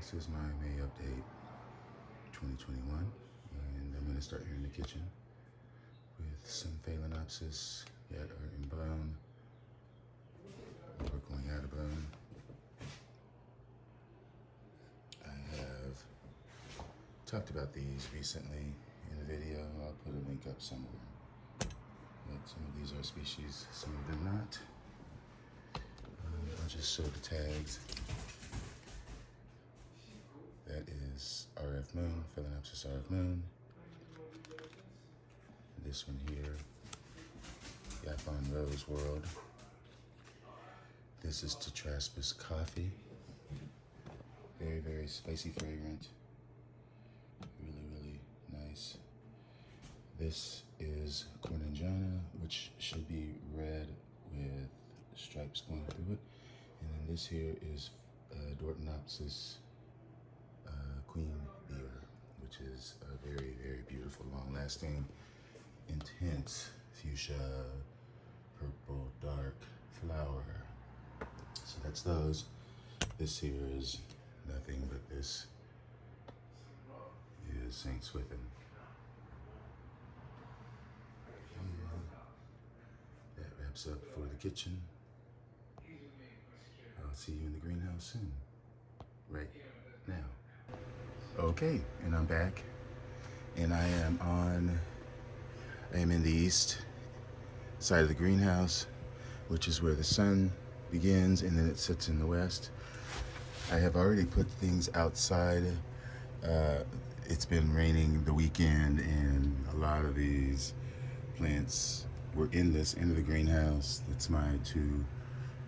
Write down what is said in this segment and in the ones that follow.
This is my May update 2021, and I'm going to start here in the kitchen with some Phalaenopsis that are in bloom or going out of bloom. I have talked about these recently in a video. I'll put a link up somewhere. But some of these are species, some of them not. I'll just show the tags. That is RF Moon, Phalaenopsis RF Moon. This one here, Yapon Rose World. This is Tetraspis Coffee. Very, very spicy fragrant. Really, really nice. This is Corningana, which should be red with stripes going through it. And then this here is Dortonopsis Queen Beer, which is a very, very beautiful, long-lasting, intense fuchsia, purple, dark flower. So that's those. This here is nothing, but this is St. Swithin. That wraps up for the kitchen. I'll see you in the greenhouse soon. Right now. Okay, and I'm back. And I am in the east side of the greenhouse, which is where the sun begins and then it sets in the west. I have already put things outside. It's been raining the weekend and a lot of these plants were in this end of the greenhouse. That's my two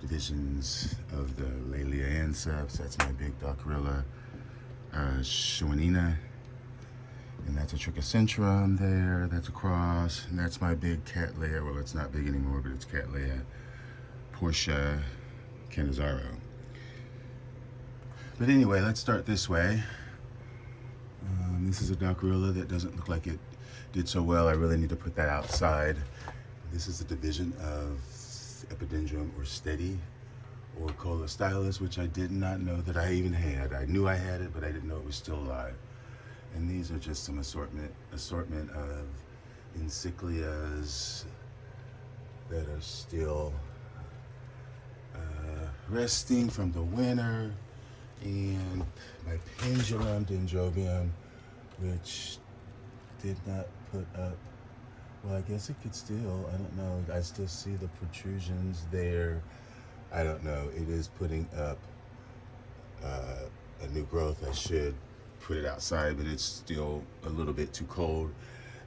divisions of the Laelia anceps. That's my big Dockrilla schoenina, and that's a Trichocentrum there, that's a cross, and that's my big Cattleya, well it's not big anymore, but it's Cattleya Portia Coerulea. But anyway, let's start this way. This is a Dockrilla that doesn't look like it did so well. I really need to put that outside. This is a division of Epidendrum or Steady or Colostylus, which I did not know that I even had. I knew I had it, but I didn't know it was still alive. And these are just some assortment of Encyclias that are still resting from the winter, and my pendulum Dendrobium, which did not put up, well, I guess it could still, I don't know, I still see the protrusions there. I don't know, it is putting up a new growth. I should put it outside, but it's still a little bit too cold.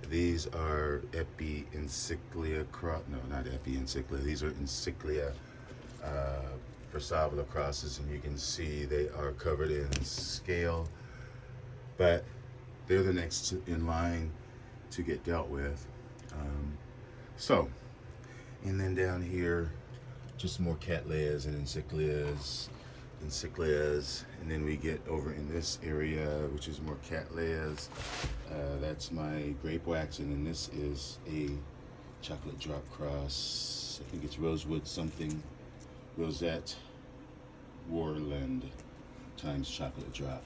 These are Epi Encyclia no, not Epi Encyclia, these are Encyclia Versavula crosses, and you can see they are covered in scale, but they're the next in line to get dealt with. And then down here, just more Cattleyas and Encyclias, and then we get over in this area, which is more Cattleyas. That's my Grape Wax, and then this is a chocolate drop cross. I think it's Rosewood something, Rosette Warland times chocolate drop.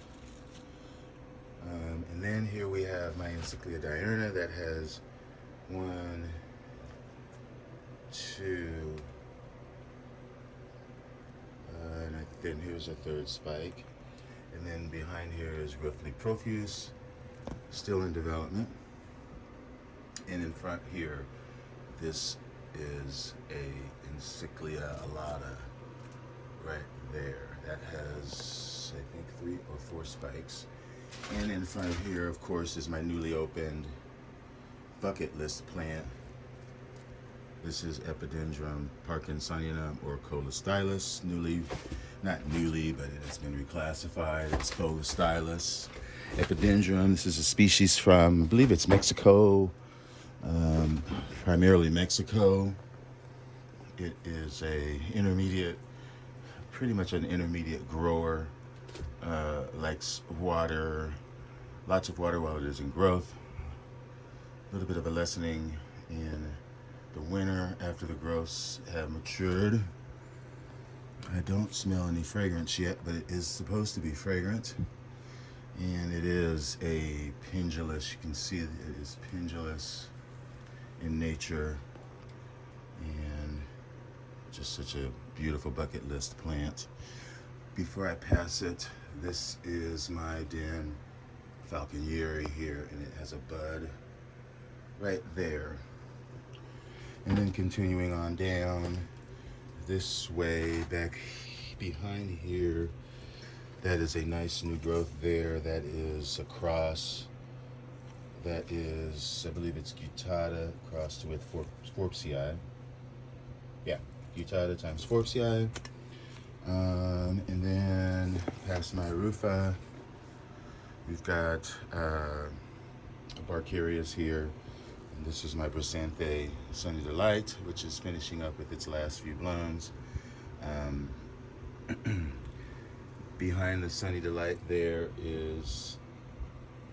And then here we have my Encyclia diurna that has 1, 2, and then here's a third spike. And then behind here is Rufly Profuse, still in development. And in front here, this is a Encyclia alata right there. That has, I think, 3 or 4 spikes. And in front of here, of course, is my newly opened bucket list plant. This is Epidendrum Parkinsonianum or Colostylus. Not newly, but it has been reclassified. It's Colostylus. Epidendrum, this is a species from, I believe it's Mexico, primarily Mexico. It is a intermediate, pretty much an intermediate grower. Likes water, lots of water while it is in growth. A little bit of a lessening in the winter after the growths have matured. I don't smell any fragrance yet, but it is supposed to be fragrant. And it is a pendulous, you can see it is pendulous in nature, and just such a beautiful bucket list plant. Before I pass it, this is my Den Falconieri here, and it has a bud right there. And then continuing on down this way, back behind here, that is a nice new growth there. That is a cross. That is, I believe it's Guttata crossed with Sforpsii. Yeah, Guttata times Sforpsii. And then past my Rufa, we've got Barcarias here. And this is my Brasanthe Sunny Delight, which is finishing up with its last few blooms. Behind the Sunny Delight there is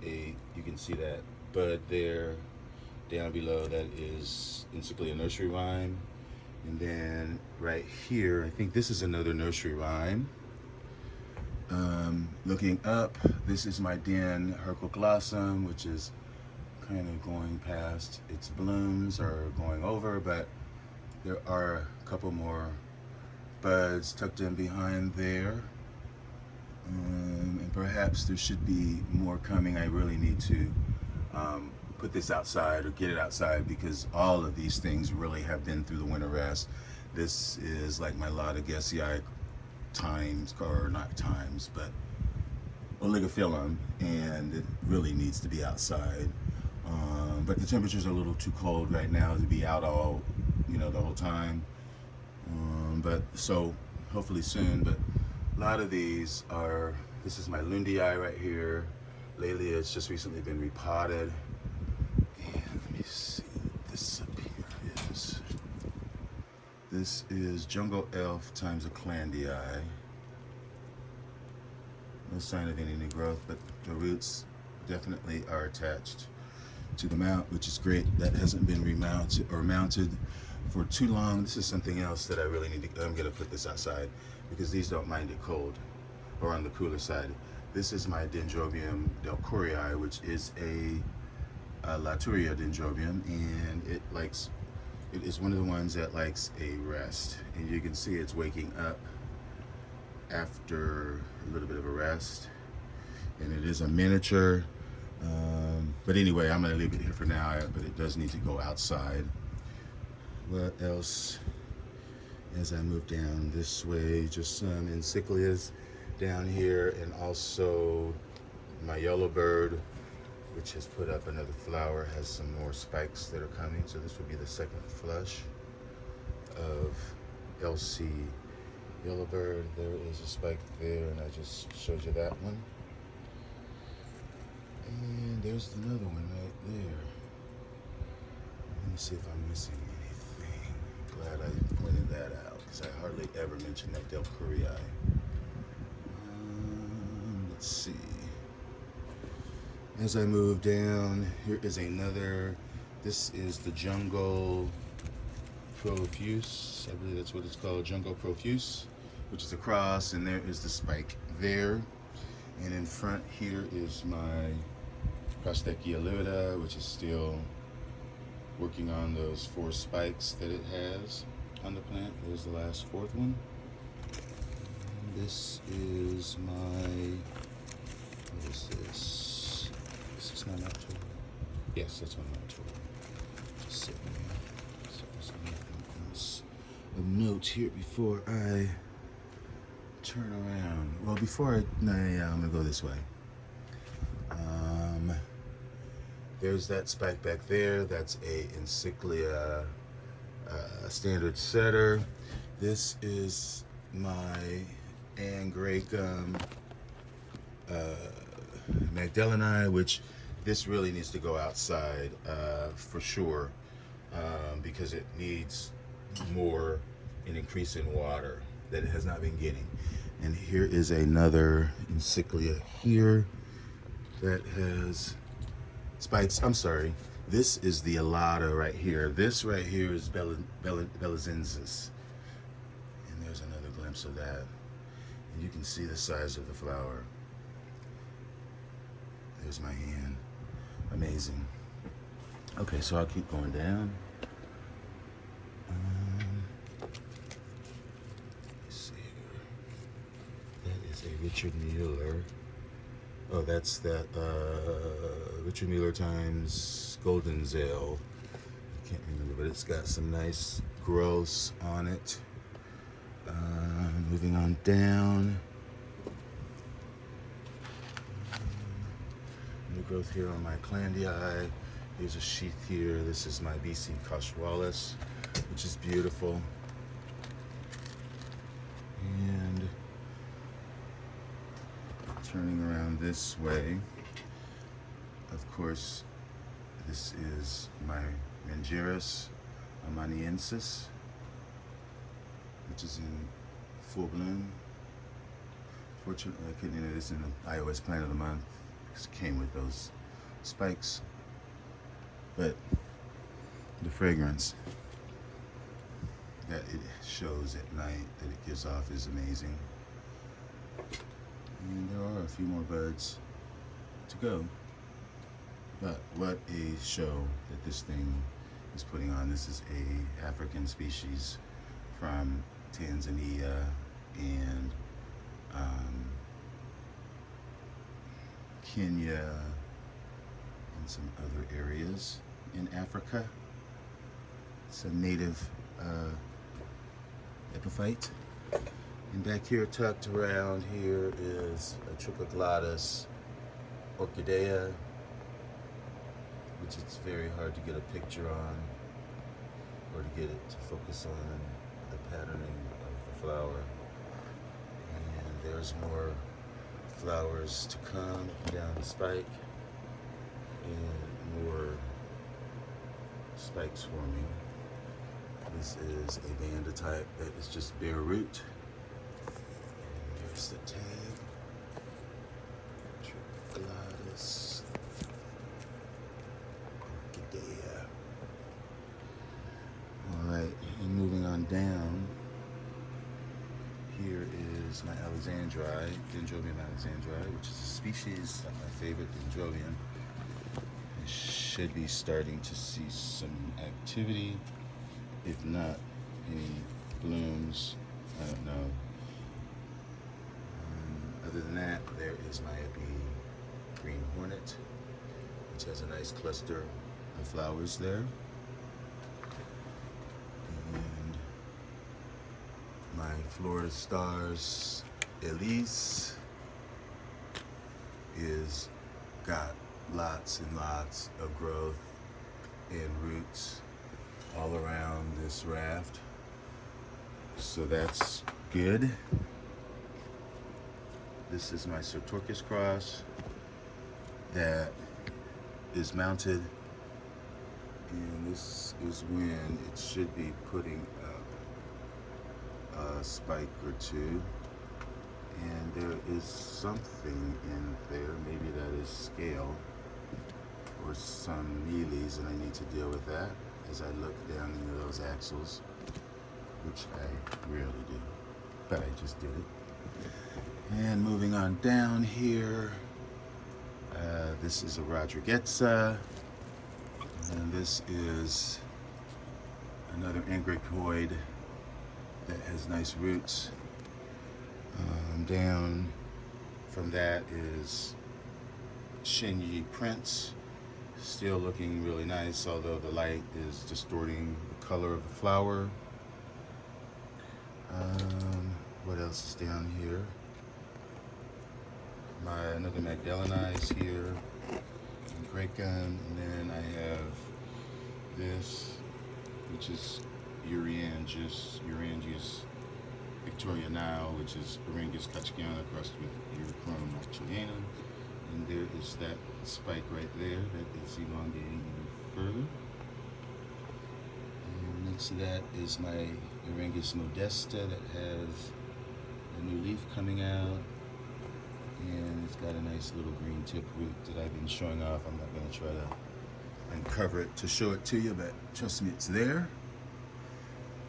you can see that bud there. Down below that is Encyclia Nursery Rhyme. And then right here, I think this is another Nursery Rhyme. Looking up, this is my Den Hercoglossum, which is kind of going past its blooms or going over, but there are a couple more buds tucked in behind there. And perhaps there should be more coming. I really need to put this outside or get it outside, because all of these things really have been through the winter rest. This is like my Rodriguezia times, or not times, but Oligophyllum, and it really needs to be outside. But the temperatures are a little too cold right now to be out all, the whole time. But so hopefully soon. But a lot of these are, this is my Lundii right here. Laelia has just recently been repotted. And let me see, this up here is, this is Jungle Elf times a Clandii. No sign of any new growth, but the roots definitely are attached to the mount, which is great. That hasn't been remounted or mounted for too long. This is something else that I really need to, I'm gonna put this outside because these don't mind it cold, or on the cooler side. This is my Dendrobium Delcorii, which is a Laturia dendrobium, and it is one of the ones that likes a rest. And you can see it's waking up after a little bit of a rest. And it is a miniature. But anyway, I'm gonna leave it here for now, but it does need to go outside. What else? As I move down this way, just some encyclias down here, and also my yellow bird, which has put up another flower, has some more spikes that are coming. So this will be the second flush of LC yellow bird. There is a spike there, and I just showed you that one. And there's another one right there. Let me see if I'm missing anything. Glad I pointed that out, because I hardly ever mention that Delcorii. Let's see. As I move down, here is another. This is the Jungle Profuse. I believe that's what it's called, Jungle Profuse, which is a cross, and there is the spike there. And in front here is my Prostechia luida, which is still working on those 4 spikes that it has on the plant. There's the last 4th one. And this is my, what is this? Is this my Mount Toro? Yes, that's my Mount Toro. Just sitting there. So there's nothing else of note here before I turn around. Well, before I'm gonna go this way. There's that spike back there. That's a Encyclia Standard Setter. This is my Angraecum Magdaleni, which this really needs to go outside for sure, because it needs more an increase in water that it has not been getting. And here is another Encyclia here that has spikes. I'm sorry. This is the Alata right here. This right here is Belazensis. And there's another glimpse of that. And you can see the size of the flower. There's my hand. Amazing. Okay, so I'll keep going down. Let's see here. That is a Richard Mueller. Oh, that's that Richard Mueller times Golden Zale. I can't remember, but it's got some nice growths on it. Moving on down. New growth here on my Cattleya. Here's a sheath here. This is my BC Casualis, which is beautiful. And turning around this way, of course, this is my Rangeris Amaniensis, which is in full bloom. Fortunately, I couldn't enter this in the iOS Plant of the Month because it came with those spikes. But the fragrance that it shows at night, that it gives off, is amazing. And there are a few more buds to go. But what a show that this thing is putting on. This is a African species from Tanzania and Kenya and some other areas in Africa. It's a native epiphyte. And back here, tucked around here, is a Trichocentrum Orchidea, which it's very hard to get a picture on or to get it to focus on the patterning of the flower. And there's more flowers to come down the spike and more spikes forming. This is a Vanda type that is just bare root. And there's the tag. Trichocentrum Orchidea. Alright, and moving on down, here is my Alexandri, Dendrobium Alexandri, which is a species of my favorite Dendrobium. I should be starting to see some activity, if not any blooms, I don't know. Other than that, there is my Epi Green Hornet, which has a nice cluster of flowers there. And my Florida Stars Elise is got lots and lots of growth and roots all around this raft, so that's good. This is my Sertorchis cross that is mounted, and this is when it should be putting up a spike or two. And there is something in there, maybe that is scale or some mealies, and I need to deal with that as I look down into those axils, which I rarely do, but I just did it. And moving on down here, this is a Rodriguezia, and this is another Angraecum that has nice roots. Down from that is Shin Yi Prince, still looking really nice, although the light is distorting the color of the flower. What else is down here? Another Magdaleni is here, Angraecum, and then I have this, which is Eurychrone Victoria Nile, which is Orchid's Cattleya crossed with Eurychrone Victoria. And there is that spike right there that is elongating even further. And next to that is my Eurychrone Modesta that has a new leaf coming out. And it's got a nice little green tip root that I've been showing off. I'm not going to try to uncover it to show it to you, but trust me, it's there.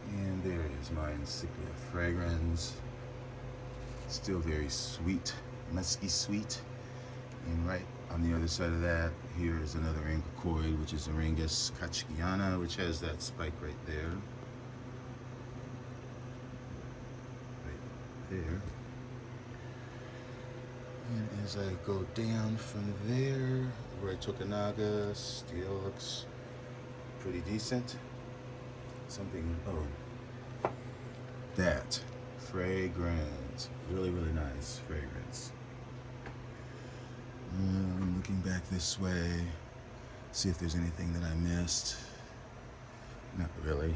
And there is my Encyclia fragrans, Still very sweet, musky sweet. And right on the other side of that, here is another Angraecum, which is Aringus Kachkiana, which has that spike right there. Right there. And as I go down from there, Roy Tokunaga still looks pretty decent. Something, oh, that fragrance, really, really nice fragrance. Looking back this way, see if there's anything that I missed. Not really.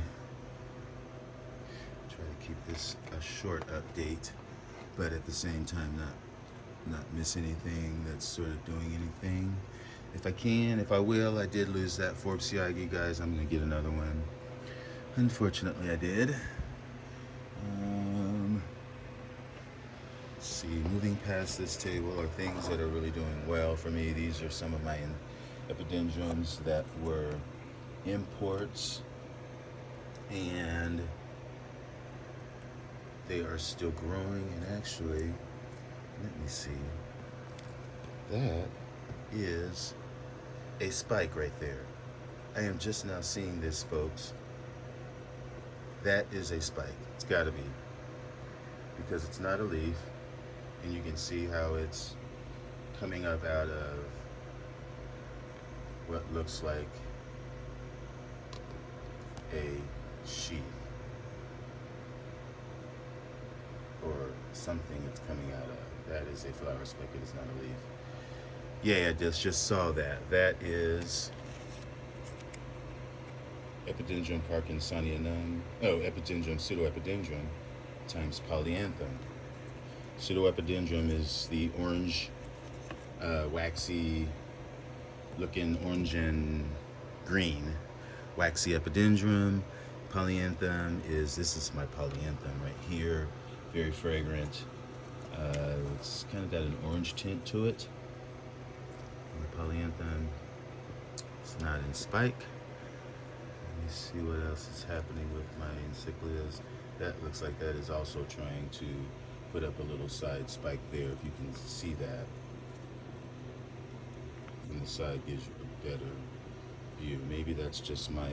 Try to keep this a short update, but at the same time not miss anything that's sort of doing anything. If I can, if I will, I did lose that Forbesiae, guys. I'm gonna get another one. Unfortunately, I did. Let's see, moving past this table are things that are really doing well for me. These are some of my epidendrums that were imports, and they are still growing. And actually, let me see, that is a spike right there. I am just now seeing this, folks. That is a spike. It's got to be, because it's not a leaf, and you can see how it's coming up out of what looks like a sheath or something it's coming out of. That is a flower spike. It is not a leaf. Yeah, I just saw that. That is Epidendrum parkinsonianum. Oh, Epidendrum pseudoepidendrum times polyanthum. Pseudoepidendrum is the orange, waxy looking orange and green waxy epidendrum. Polyanthum is, this is my polyanthum right here, very fragrant. It's kind of got an orange tint to it. The polyanthum, it's not in spike. Let me see what else is happening with my encyclias. That looks like that is also trying to put up a little side spike there, if you can see that. From the side gives you a better view. Maybe that's just my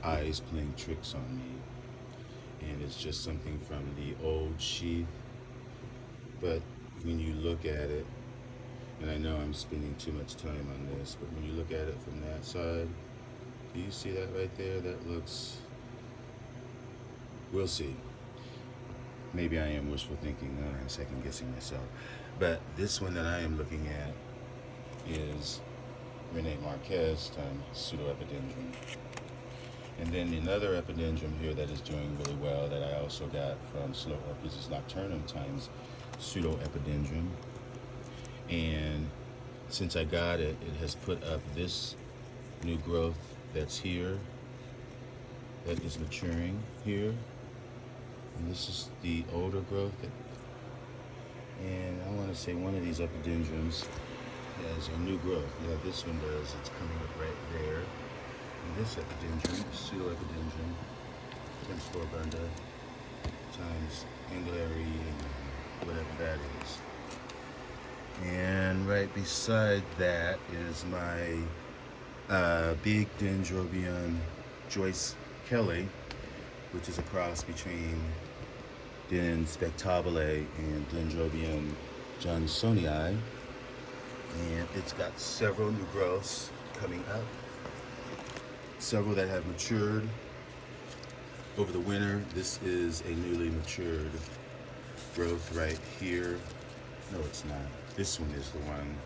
eyes playing tricks on me, and it's just something from the old sheath. But when you look at it, and I know I'm spending too much time on this, but when you look at it from that side, do you see that right there? That looks, we'll see. Maybe I am wishful thinking, I'm second guessing myself. But this one that I am looking at is Rene Marquez times pseudoepidendrum. And then another epidendrum here that is doing really well that I also got from Slow Orchids is Nocturnum times pseudoepidendrum. And since I got it, it has put up this new growth that's here, that is maturing here. And this is the older growth. And I want to say one of these epidendrums has a new growth. Yeah, this one does. It's coming up right there. And this epidendrum, pseudoepidendrum, times Floribunda, times Anglary, whatever that is. And right beside that is my big Dendrobium Joyce Kelly, which is a cross between Den spectabile and Dendrobium johnsonii. And it's got several new growths coming up, several that have matured over the winter. This is a newly matured growth right here. No, it's not. This one is the one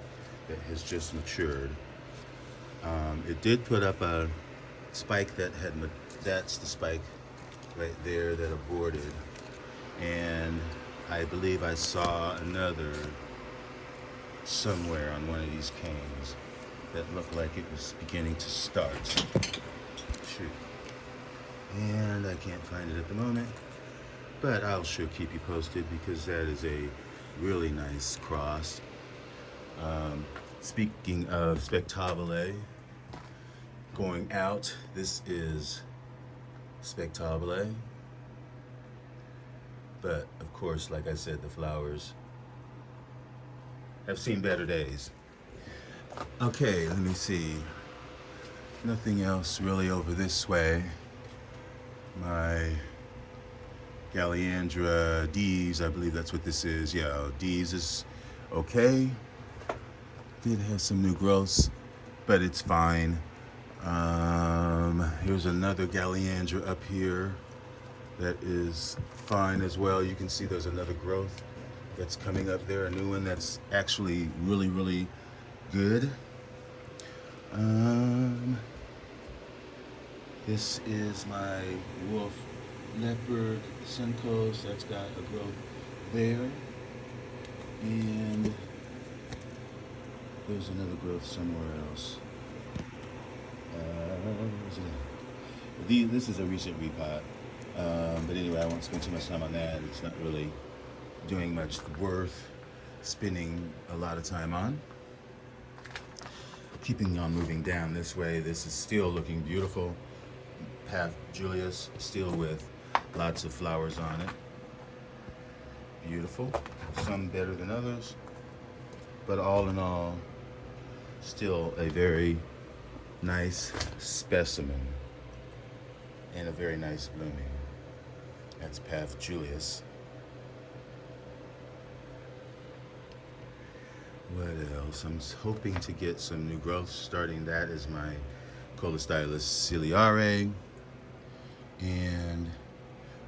that has just matured. It did put up a spike that had, that's the spike right there that aborted. And I believe I saw another somewhere on one of these canes that looked like it was beginning to start. Shoot. And I can't find it at the moment, but I'll sure keep you posted because that is a really nice cross. Speaking of spectabile, going out, this is spectabile, But of course, like I said, the flowers have seen better days. Okay, let me see. Nothing else really over this way. My Galliandra D's, I believe that's what this is. Yeah, D's is okay. Did have some new growths, but it's fine. Here's another Galliandra up here that is fine as well. You can see there's another growth that's coming up there, a new one that's actually really, really good. This is my wolf leopard Simcoe, that's got a growth there. And there's another growth somewhere else. This is a recent repot. But anyway, I won't spend too much time on that. It's not really doing much worth spending a lot of time on. Keeping on moving down this way, this is still looking beautiful. Path Julius, still with lots of flowers on it. Beautiful. Some better than others. But all in all, still a very nice specimen. And a very nice blooming. That's Path Julius. What else? I'm hoping to get some new growth. Starting that is my Colostylus ciliare. And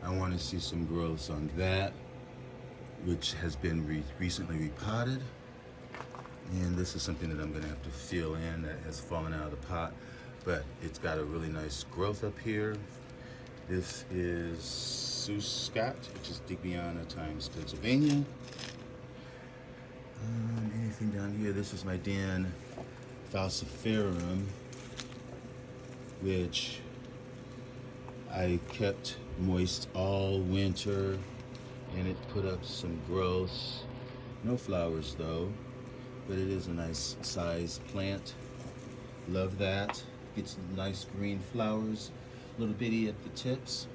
I want to see some growths on that, which has been recently repotted. And this is something that I'm going to have to fill in that has fallen out of the pot. But it's got a really nice growth up here. This is Sue Scott, which is Digbiana times Pennsylvania. Anything down here? This is my Dan falciparum, which I kept moist all winter, and it put up some growths. No flowers though, but it is a nice size plant. Love that. Gets nice green flowers, little bitty at the tips.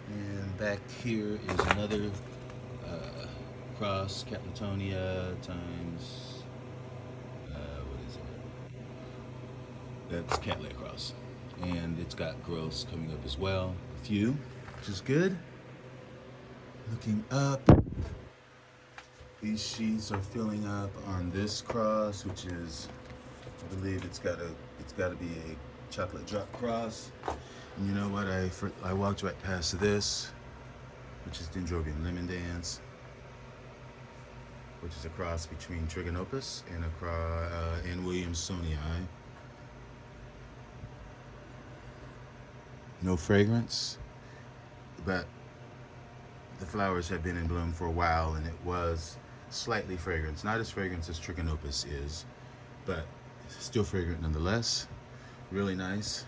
And back here is another cross, Cattleya times, what is it? That's Cattleya cross. And it's got growths coming up as well, a few, which is good. Looking up, these sheets are filling up on this cross, which is, I believe it's got to be a chocolate drop cross. And you know what? I walked right past this, which is Dendrobium Lemon Dance, which is a cross between Trigonopus and Williamsonii. No fragrance, but the flowers have been in bloom for a while, and it was slightly fragrant. Not as fragrant as Trigonopus is, but still fragrant nonetheless. Really nice,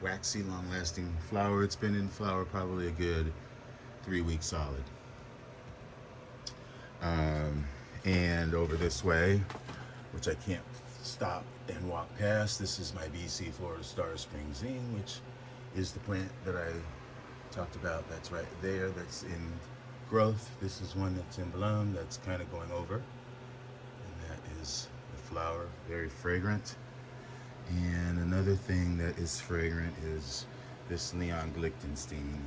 waxy, long-lasting flower. It's been in flower probably a good 3 weeks solid. And over this way, which I can't stop and walk past, this is my BC Florida Stars Springzing, which is the plant that I talked about. That's right there, that's in growth. This is one that's in bloom, that's kind of going over. And that is the flower, very fragrant. And another thing that is fragrant is this Leon Glicenstein,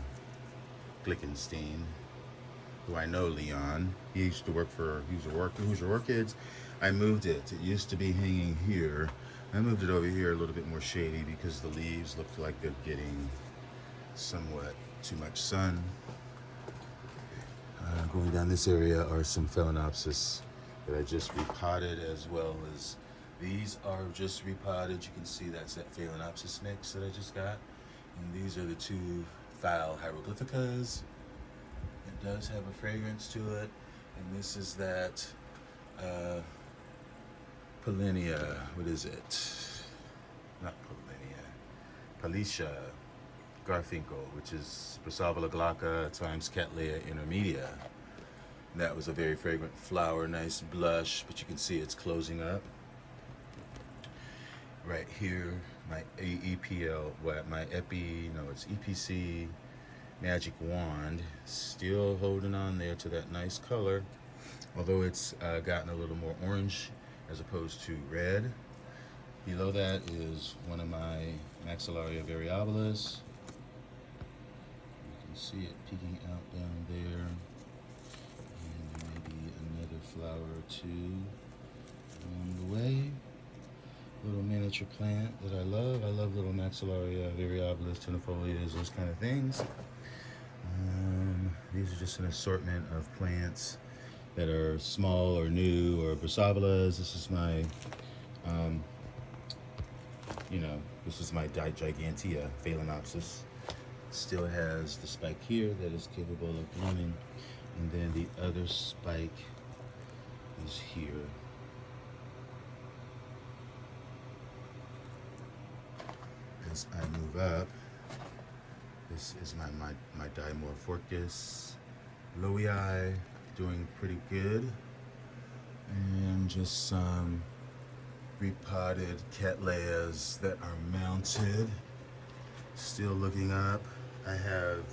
who I know Leon. He used to work for, he was your Orchids. I moved it. It used to be hanging here. I moved it over here a little bit more shady because the leaves looked like they're getting somewhat too much sun. Going down this area are some Phalaenopsis that I just repotted, as well as these are just repotted. You can see that's that Phalaenopsis mix that I just got. And these are the two Phal hieroglyphicas. It does have a fragrance to it. And this is that Polinia, what is it? Not Polinia, Palicia Garfinkel, which is Brassavola glauca times Cattleya intermedia. That was a very fragrant flower, nice blush, but you can see it's closing up. Right here, my EPL, my Epi, no, it's EPC Magic Wand. Still holding on there to that nice color, although it's gotten a little more orange as opposed to red. Below that is one of my Maxillaria variabilis. You can see it peeking out down there. And maybe another flower or two along the way. Little miniature plant that I love. I love little Maxillaria variabilis, tenifolias, those kind of things. These are just an assortment of plants that are small or new or versabiles. This is my, this is my gigantea phalaenopsis. Still has the spike here that is capable of blooming, and then the other spike is here. As I move up, this is my Dimorphorcus Loei, doing pretty good. And just some repotted Cattleyas that are mounted. Still looking up. I have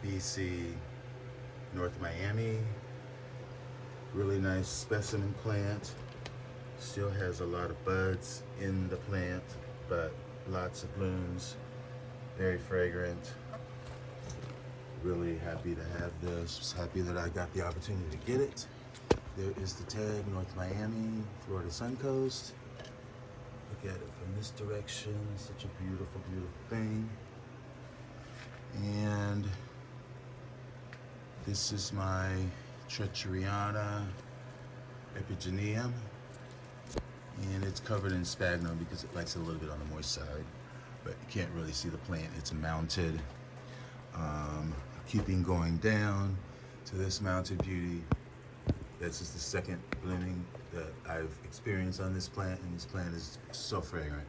BC North Miami. Really nice specimen plant. Still has a lot of buds in the plant, but lots of blooms. Very fragrant. Really happy to have this. Just happy that I got the opportunity to get it. There is the tag, North Miami, Florida Suncoast. Look at it from this direction. Such a beautiful, beautiful thing. And this is my Trichocentrum Epigeneum. And it's covered in sphagnum because it likes it a little bit on the moist side. But you can't really see the plant. It's mounted. Keeping going down to this mounted beauty. This is the second blooming that I've experienced on this plant, and this plant is so fragrant.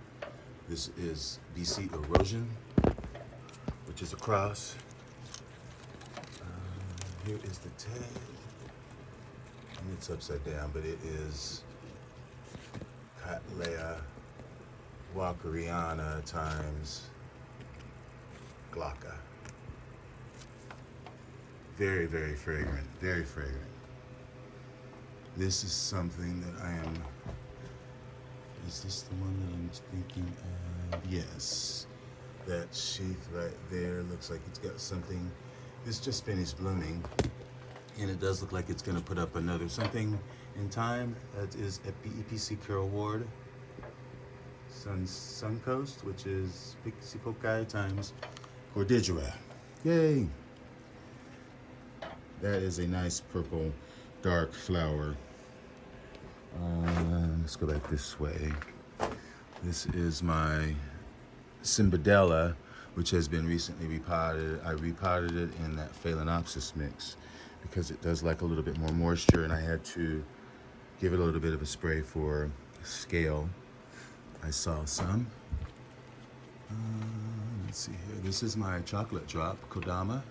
This is BC Erosion, which is a cross. Here is the tag, and it's upside down, but it is Cattleya Walkeriana times Glauca. Very, very fragrant, very fragrant. This is something that I am, is this the one that I'm thinking of? Yes. That sheath right there looks like it's got something. It's just finished blooming, and it does look like it's gonna put up another something in time. That is Epc Curl Ward, Suncoast, which is Pixie Pokai times Cordigera. Yay! That is a nice purple, dark flower. Let's go back this way. This is my Cimbadella, which has been recently repotted. I repotted it in that Phalaenopsis mix because it does like a little bit more moisture, and I had to give it a little bit of a spray for scale. I saw some. Let's see here. This is my chocolate drop, Kodama.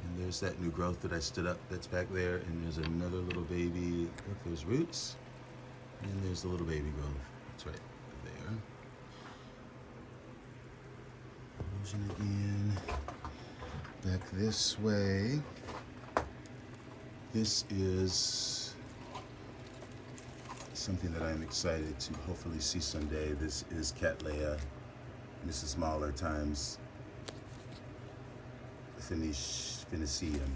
And there's that new growth that I stood up that's back there, and there's another little baby. Look, there's roots, and there's the little baby growth. It's right there. Erosion again. Back this way. This is something that I'm excited to hopefully see someday. This is Cattleya Mrs. Mahler times Phoenicium,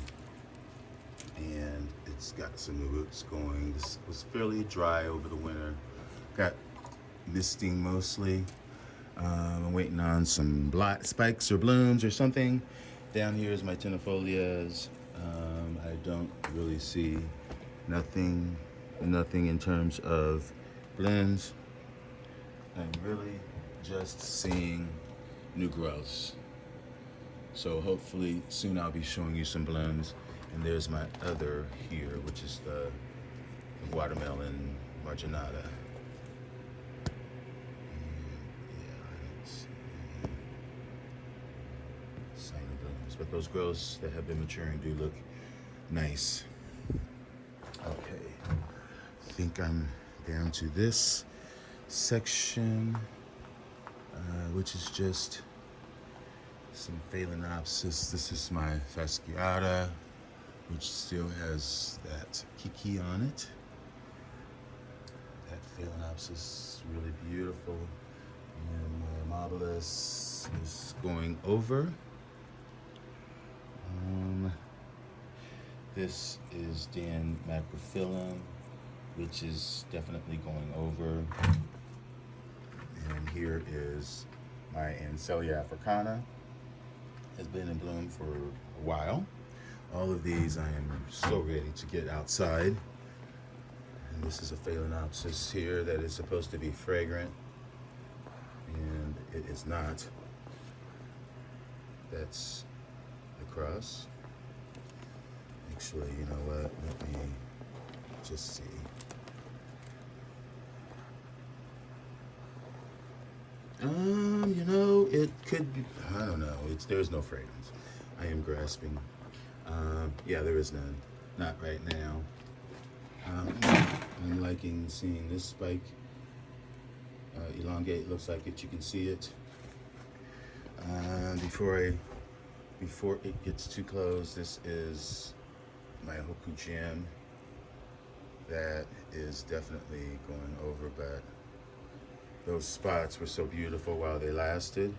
and it's got some new roots going. This was fairly dry over the winter. Got misting mostly. I'm waiting on some spikes or blooms or something. Down here is my tenifolias. I don't really see nothing in terms of blends. I'm really just seeing new growths. So hopefully soon I'll be showing you some blooms. And there's my other here, which is the watermelon marginata. And yeah, I don't see any sign of blooms. But those growths that have been maturing do look nice. Okay, I think I'm down to this section, which is just some Phalaenopsis. This is my fasciata, which still has that kiki on it. That Phalaenopsis really beautiful. And my Amabilis is going over. This is Dan Macrophyllum, which is definitely going over. And here is my Ancelia africana. Has been in bloom for a while. All of these I am so ready to get outside. And this is a Phalaenopsis here that is supposed to be fragrant, and it is not. That's the cross. Actually, you know what? Let me just see. You know, it could be, I don't know. There's no fragrance. I am grasping. Yeah, there is none. Not right now. I'm liking seeing this spike elongate. Looks like it. You can see it. Before it gets too close, this is my Hoku gem. That is definitely going over, but those spots were so beautiful while they lasted.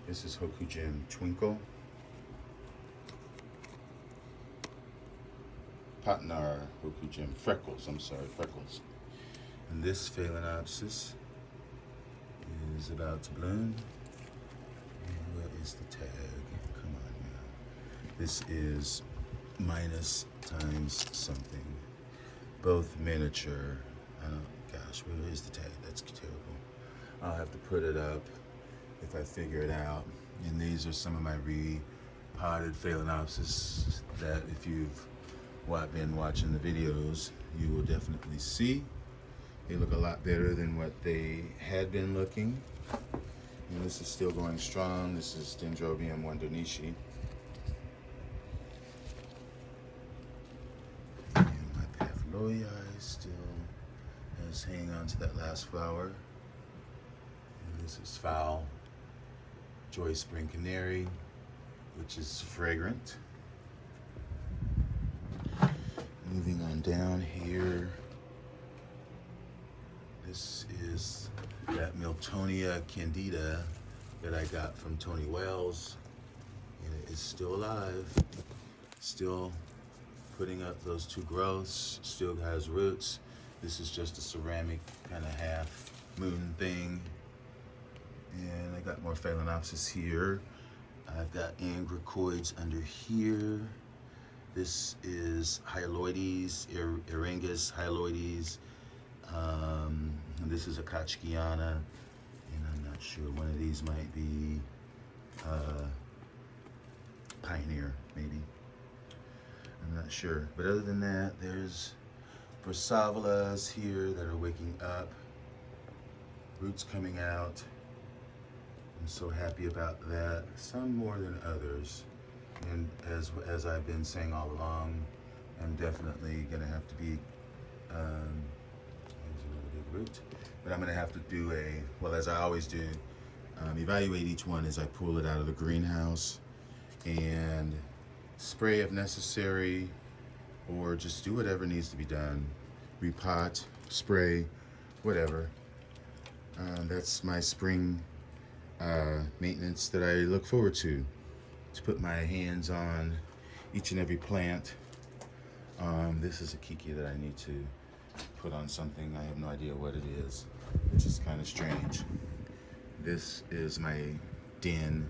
This is Hoku gem Twinkle. Potnar Hoku gem Freckles. I'm sorry, Freckles. And this Phalaenopsis is about to bloom. And where is the tag? Come on now. This is minus times something. Both miniature. Gosh, where is the tag? That's terrible. I'll have to put it up if I figure it out. And these are some of my repotted Phalaenopsis that if you've been watching the videos, you will definitely see. They look a lot better than what they had been looking. And this is still going strong. This is Dendrobium Wandonishi. And my Paphiopedilum still is hanging on to that last flower. And this is Foul Joy Spring Canary, which is fragrant. Moving on down here, this is that Miltonia candida that I got from Tony Wells, and it is still alive, still putting up those two growths, still has roots. This is just a ceramic kind of half moon thing. And I got more Phalaenopsis here. I've got Angraecoids under here. This is Hyaloides, Erengus Hyaloides. And this is a Kochkiana, and I'm not sure. One of these might be Pioneer, maybe. I'm not sure. But other than that, there's Brassavolas here that are waking up. Roots coming out. I'm so happy about that. Some more than others. And as I've been saying all along, I'm definitely gonna have to be, there's another big root, but I'm gonna have to do as I always do, evaluate each one as I pull it out of the greenhouse and spray if necessary, or just do whatever needs to be done. Repot, spray, whatever. That's my spring maintenance that I look forward to put my hands on each and every plant. This is a kiki that I need to put on something. I have no idea what it is, which is kind of strange. This is my Den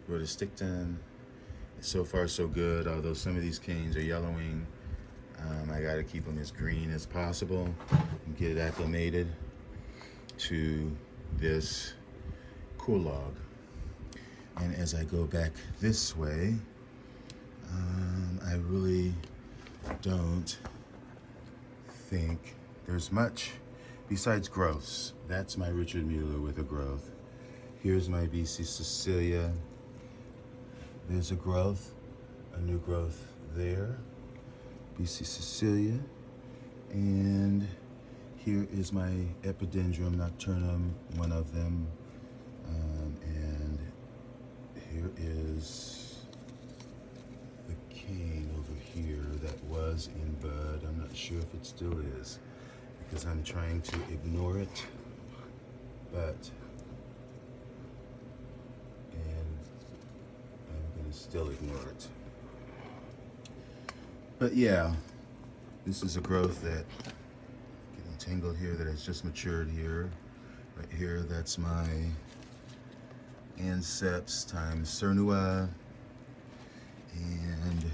Rhodosticton. So far so good, although some of these canes are yellowing. I gotta keep them as green as possible and get it acclimated to this cool log. And as I go back this way, I really don't think there's much besides growths. That's my Richard Mueller with a growth. Here's my BC Cecilia. There's a growth, a new growth there. BC Cecilia. And here is my Epidendrum Nocturnum, one of them. And here here is the cane over here that was in bud. I'm not sure if it still is because I'm trying to ignore it, but I'm gonna still ignore it. But yeah, this is a growth that getting tangled here that has just matured here. Right here, that's my anceps times cernua. And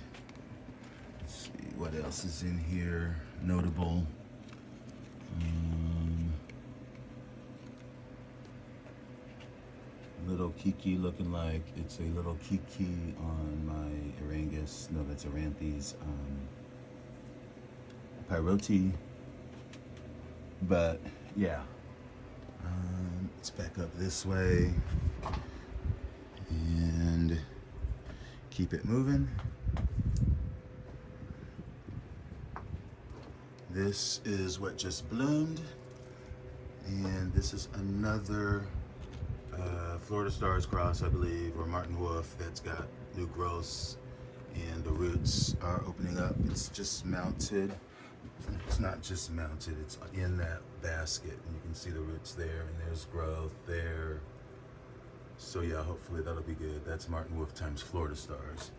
let's see what else is in here notable. Little Kiki looking like it's a little Kiki on my Arangus. No, that's Aranthes Pyrote. But yeah, let's back up this way and keep it moving. This is what just bloomed, and this is another Florida Stars cross, I believe, or Martin Wolf that's got new growths, and the roots are opening up. It's just mounted. It's not just mounted, it's in that basket, and you can see the roots there, and there's growth there. So yeah, hopefully that'll be good. That's Martin Wolf times Florida Stars.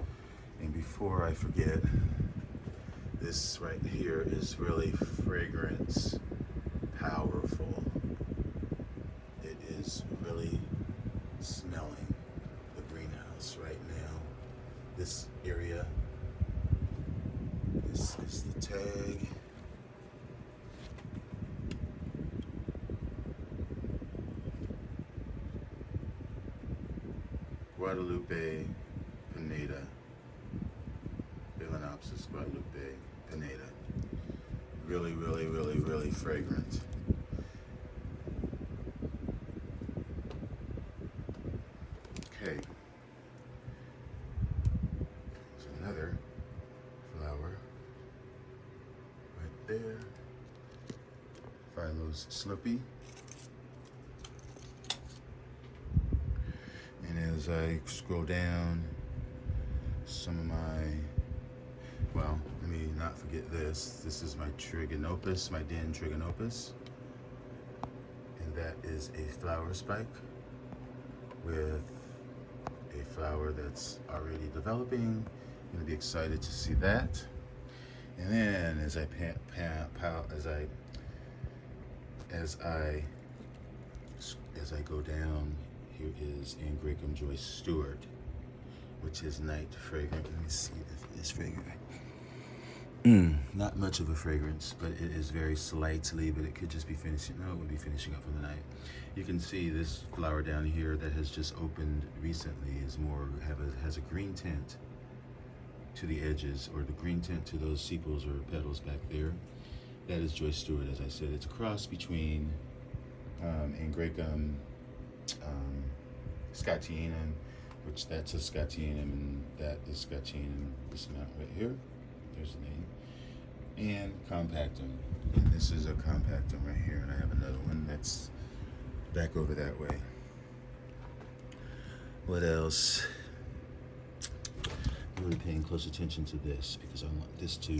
And before I forget, this right here is really fragrance powerful. It is really smelling the greenhouse right now. This area, this is the tag. Guadalupe Pineda, Phalaenopsis Guadalupe Pineda. Really, really, really, really fragrant. Okay. There's another flower right there. Philo's Slurpee. And as I scroll down, some of my, well, let me not forget this. This is my Trigonopus, my Dendrobium, and that is a flower spike with a flower that's already developing. I'm gonna be excited to see that. And then as I go down, here is Angraecum Joyce Stewart, which is night fragrant. Let me see if it is fragrant. Not much of a fragrance, but it is very slightly, but it could just be finishing. No, it would be finishing up for the night. You can see this flower down here that has just opened recently is has a green tint to the edges, or the green tint to those sepals or petals back there. That is Joyce Stewart, as I said. It's a cross between Angraecum Scottianum, which that's a Scottianum, and that is Scottianum, this amount right here. There's the name. And Compactum. And this is a Compactum right here, and I have another one that's back over that way. What else? I'm really paying close attention to this because I want this to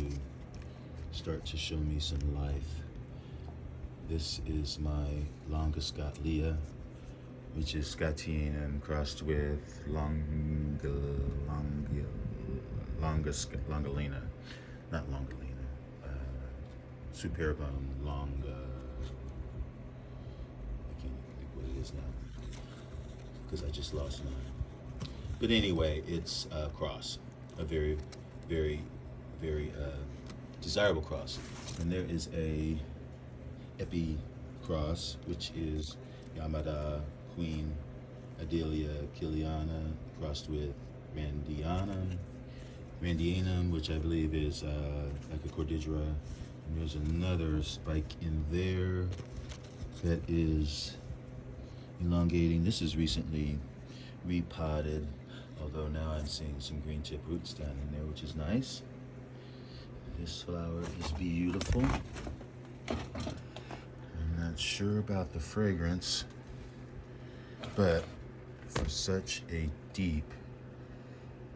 start to show me some life. This is my Longascotlia, which is Scottianum crossed with Longalina, not Longalina, Superbum Longa. I can't think what it is now because I just lost mine. But anyway, it's a cross, a very, very, very desirable cross. And there is a Epi cross, which is Yamada Queen Adelia Kiliana crossed with Randianum, which I believe is like a Cordillera. And there's another spike in there that is elongating. This is recently repotted, although now I'm seeing some green tip roots down in there, which is nice. This flower is beautiful. I'm not sure about the fragrance, but for such a deep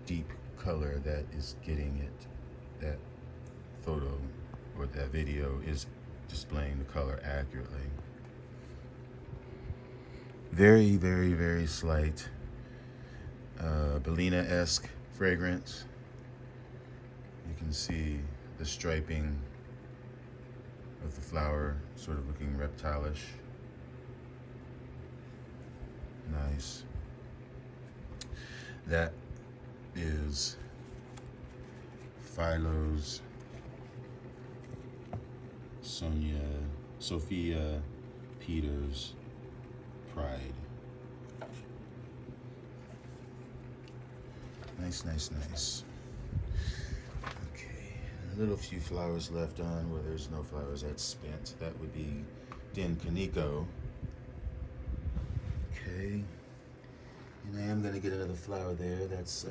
deep color that is getting it. That photo or that video is displaying the color accurately. Very, very, very slight Bellina-esque fragrance. You can see the striping of the flower, sort of looking reptilish. Nice. That is Philo's Sophia Peters Pride. Nice, nice, nice. Okay, a little few flowers left on where there's no flowers. That's spent. That would be Dinkanico. Okay, and I am gonna get another flower there. That's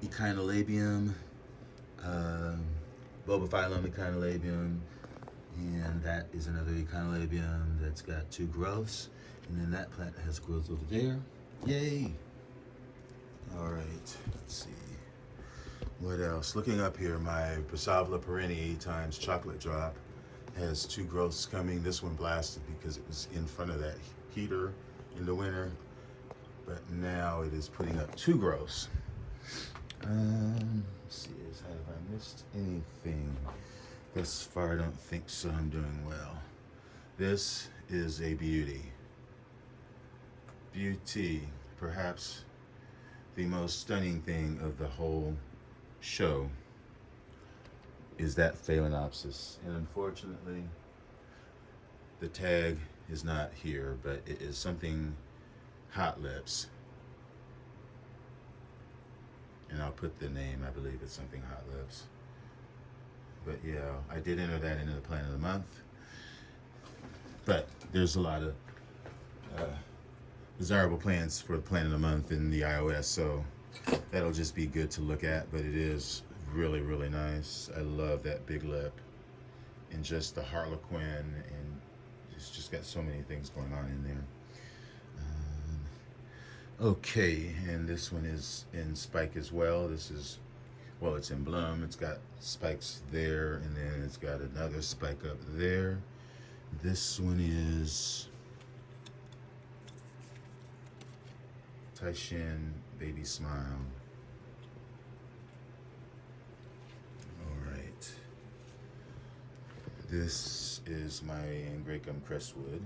Echinolabium, Bulbophyllum Echinolabium, and that is another Echinolabium that's got two growths, and then that plant has growth over there. Yay! All right, let's see. What else? Looking up here, my Persavla perenne times chocolate drop has two growths coming. This one blasted because it was in front of that heater in the winter, but now it is putting up two growths. Let's see, have I missed anything? Thus far, I don't think so. I'm doing well. This is a beauty. Beauty, perhaps the most stunning thing of the whole show is that Phalaenopsis. And unfortunately, the tag is not here, but it is something Hot Lips. And I'll put the name, I believe it's something Hot Lips. But yeah, I did enter that into the plant of the month. But there's a lot of desirable plants for the plant of the month in the iOS, so that'll just be good to look at, but it is really, really nice. I love that big lip and just the Harlequin, and it's just got so many things going on in there. Okay, and this one is in spike as well. This is, well, it's in bloom. It's got spikes there, and then it's got another spike up there. This one is Taishin Baby Smile. All right. This is my Angraecum Crestwood.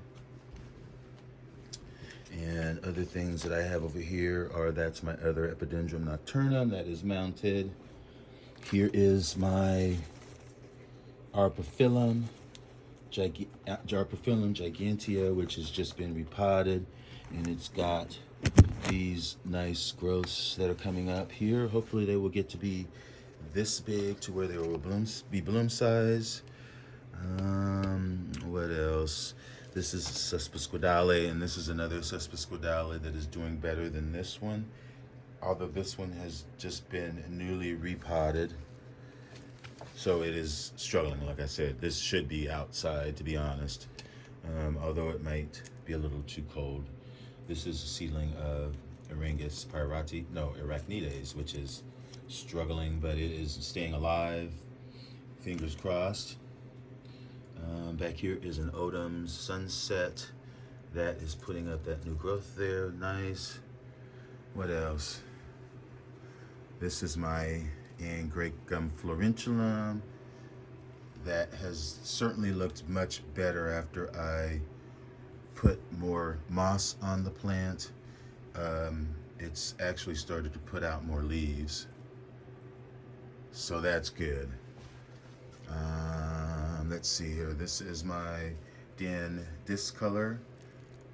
And other things that I have over here are, that's my other Epidendrum Nocturnum that is mounted. Here is my Arpaphyllum Gigantea, which has just been repotted, and it's got these nice growths that are coming up here. Hopefully they will get to be this big to where they will be bloom size. What else? This is Suspasquidale, and this is another Suspasquidale that is doing better than this one, although this one has just been newly repotted, so it is struggling. Like I said, this should be outside, to be honest, although it might be a little too cold. This is a seedling of Arangus Arachnides, which is struggling, but it is staying alive. Fingers crossed. Back here is an Odom Sunset that is putting up that new growth there. Nice. What else? This is my Angraecum Florentulum that has certainly looked much better after I put more moss on the plant. It's actually started to put out more leaves, so that's good. Let's see here. This is my Den Discolor,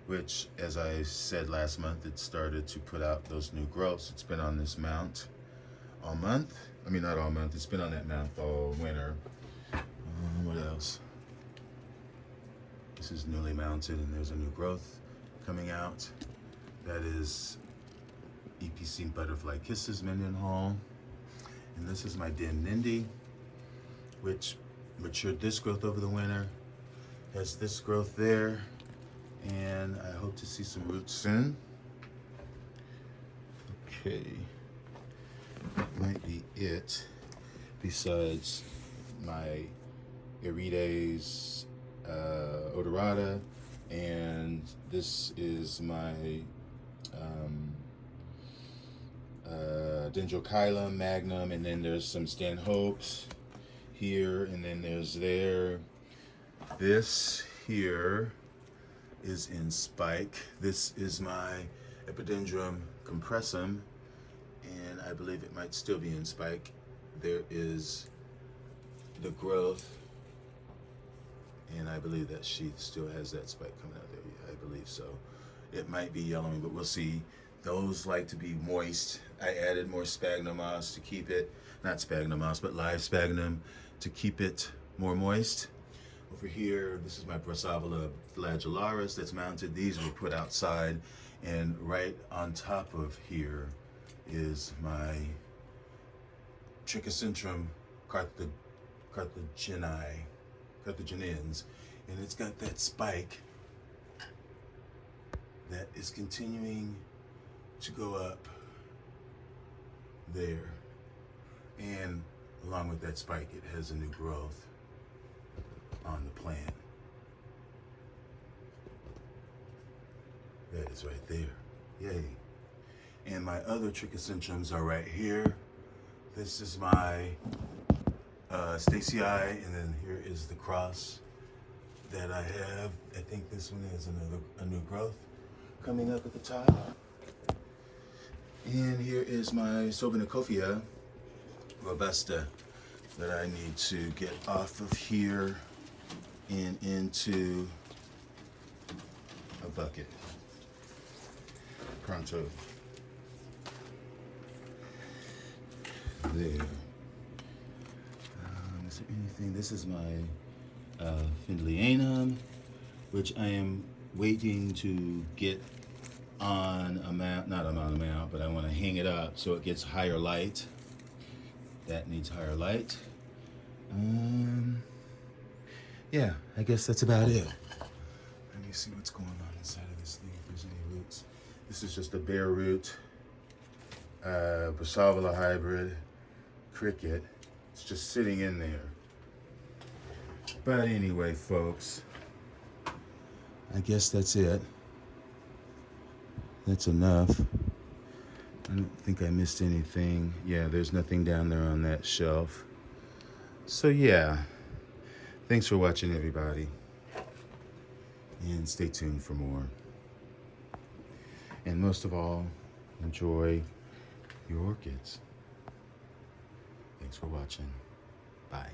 which, as I said last month, it started to put out those new growths. It's been on this mount all month. I mean, not all month. It's been on that mount all winter. What else? This is newly mounted, and there's a new growth coming out. That is EPC Butterfly Kisses Mendenhall. And this is my Den Nindi, which matured this growth over the winter, has this growth there, and I hope to see some roots soon. Okay, that might be it. Besides my Irides odorata, and this is my Dendrobium magnum, and then there's some Stanhopes here, and then there's there. This here is in spike. This is my Epidendrum compressum, and I believe it might still be in spike. There is the growth, and I believe that sheath still has that spike coming out there. Yeah, I believe so. It might be yellowing, but we'll see. Those like to be moist. I added more sphagnum moss to keep it, not sphagnum moss, but live sphagnum to keep it more moist. Over here, this is my Brassavola flagellaris that's mounted. These were put outside, and right on top of here is my Trichocentrum carthaginians, and it's got that spike that is continuing to go up there, and along with that spike it has a new growth on the plant. That is right there. Yay. And my other Trichocentrums are right here. This is my Stacyi, and then here is the cross that I have. I think this one has a new growth coming up at the top. And here is my Sobanicophia robusta that I need to get off of here and into a bucket. Pronto. There. Is there anything? This is my Findleyanum, which I am waiting to get on a mount, not on a mount, but I want to hang it up so it gets higher light. That needs higher light. Yeah, I guess that's about it. Let me see what's going on inside of this thing, if there's any roots. This is just a bare root, Brassavola hybrid, cricket. It's just sitting in there. But anyway, folks, I guess that's it. That's enough. I don't think I missed anything. Yeah, there's nothing down there on that shelf. So yeah, thanks for watching, everybody. And stay tuned for more. And most of all, enjoy your orchids. Thanks for watching. Bye.